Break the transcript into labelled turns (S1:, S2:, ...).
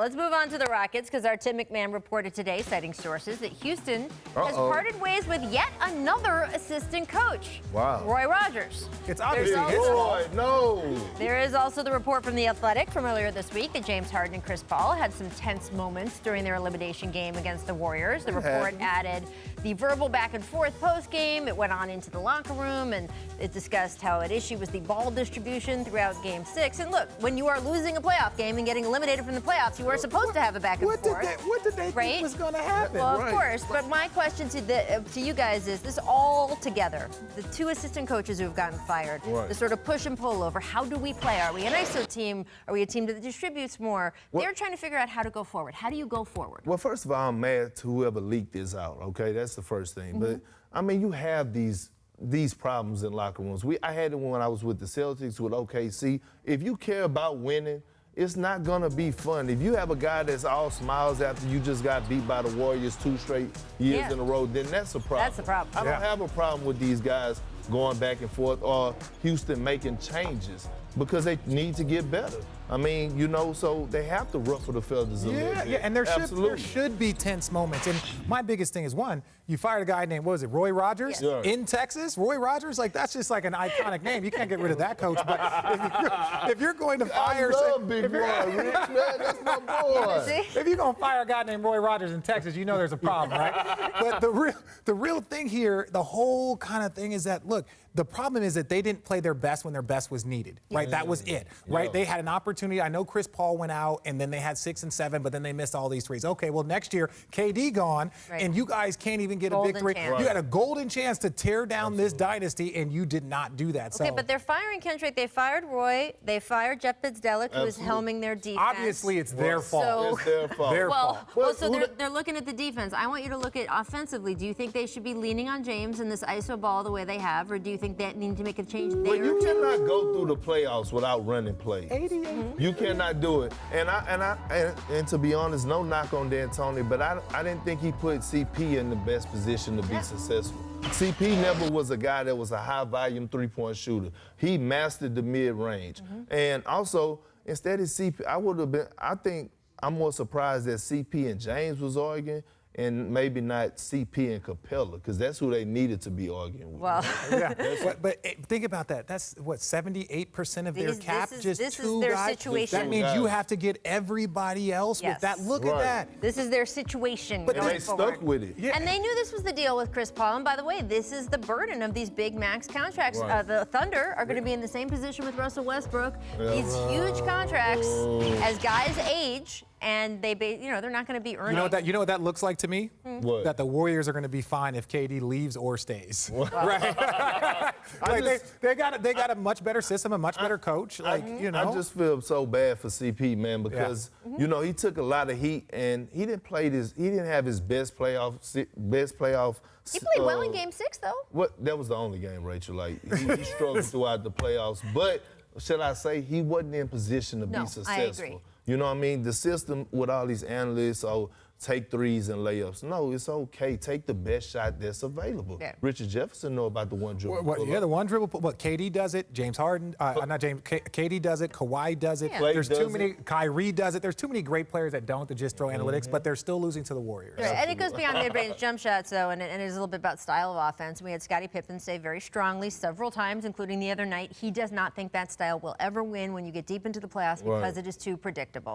S1: Let's move on to the Rockets because our Tim McMahon reported today, citing sources, that Houston has parted ways with yet another assistant coach.
S2: Wow.
S1: Roy Rogers.
S3: It's obviously
S1: There is also the report from The Athletic from earlier this week that James Harden and Chris Paul had some tense moments during their elimination game against the Warriors. The report added the verbal back and forth post-game. It went on into the locker room, and it discussed how an issue was the ball distribution throughout Game 6. And look, when you are losing a playoff game and getting eliminated from the playoffs, you are supposed to have a back and forth.
S3: What did they think was going to happen?
S1: Well, of course. But my question to you guys is, this all together, the two assistant coaches who have gotten fired, the sort of push and pull over, how do we play? Are we an ISO team? Are we a team that distributes more? They're trying to figure out how to go forward. How do you go forward?
S2: Well, first of all, I'm mad to whoever leaked this out, okay? That's the first thing. But, I mean, you have these problems in locker rooms. I had it when I was with the Celtics, with OKC. If you care about winning, it's not going to be fun. If you have a guy that's all smiles after you just got beat by the Warriors 2 straight years in a row, then that's a problem.
S1: That's a problem.
S2: I don't have a problem with these guys going back and forth or Houston making changes because they need to get better. I mean, you know, so they have to ruffle the feathers a little bit.
S3: Yeah, and there should be tense moments. And my biggest thing is, one, you fired a guy named, what was it, Roy Rogers in Texas? Roy Rogers, like, that's just like an iconic name. You can't get rid of that coach. But if you're going to fire...
S2: I love Big Roy, Rich, man. That's my boy.
S3: If you're going to fire a guy named Roy Rogers in Texas, you know there's a problem, right? But the real thing here, the whole kind of thing is that, look, the problem is that they didn't play their best when their best was needed, right? That was it, right? They had an opportunity. I know Chris Paul went out, and then they had 6 and 7, but then they missed all these threes. Okay, well, next year, KD gone, and you guys can't even get a victory. You had a golden chance to tear down this dynasty, and you did not do that.
S1: Okay, but they're firing Kendrick. They fired Roy. They fired Jeff Bizdelic, who is helming their defense.
S3: Obviously, it's their fault.
S2: It's their fault.
S1: So they're looking at the defense. I want you to look at offensively. Do you think they should be leaning on James in this ISO ball the way they have, or do you think they need to make a change there?
S2: Well, you cannot go through the playoffs without running plays. You cannot do it. And to be honest, no knock on D'Antoni, but I didn't think he put CP in the best position to be successful. CP never was a guy that was a high-volume three-point shooter. He mastered the mid-range. And also, instead of CP, I think I'm more surprised that CP and James was arguing and maybe not CP and Capella, because that's who they needed to be arguing with.
S1: Well,
S3: but think about that. That's, what, 78% of their cap?
S1: This
S3: Just
S1: is
S3: two
S1: their
S3: guys?
S1: situation.
S3: That means you have to get everybody else with that. Look at that.
S1: This is their situation
S2: But
S1: going
S2: they
S1: forward.
S2: stuck with it.
S1: And they knew this was the deal with Chris Paul. And by the way, this is the burden of these big max contracts. The Thunder are going to be in the same position with Russell Westbrook. These huge contracts as guys age. And they're not going to be earning.
S3: You know what that looks like to me?
S2: What?
S3: That the Warriors are going to be fine if KD leaves or stays. Right? They got a much better system, a much better coach.
S2: I just feel so bad for CP, man, because he took a lot of heat and he didn't have his best playoff.
S1: He played well in Game 6, though.
S2: That was the only game, Rachel. Like he struggled throughout the playoffs, but should I say he wasn't in position to be successful.
S1: I agree.
S2: You know what I mean? The system with all these analysts, take threes and layups. No, it's okay. Take the best shot that's available. Yeah. Richard Jefferson know about the one dribble.
S3: The one dribble. But KD does it. James Harden, not James. KD does it. Kawhi does it.
S1: Yeah.
S3: There's too many. Kyrie does it. There's too many great players that don't, that just throw analytics, but they're still losing to the Warriors.
S1: Right. And it goes beyond mid-range jump shots, though, and it is a little bit about style of offense. We had Scottie Pippen say very strongly several times, including the other night, he does not think that style will ever win when you get deep into the playoffs because it is too predictable.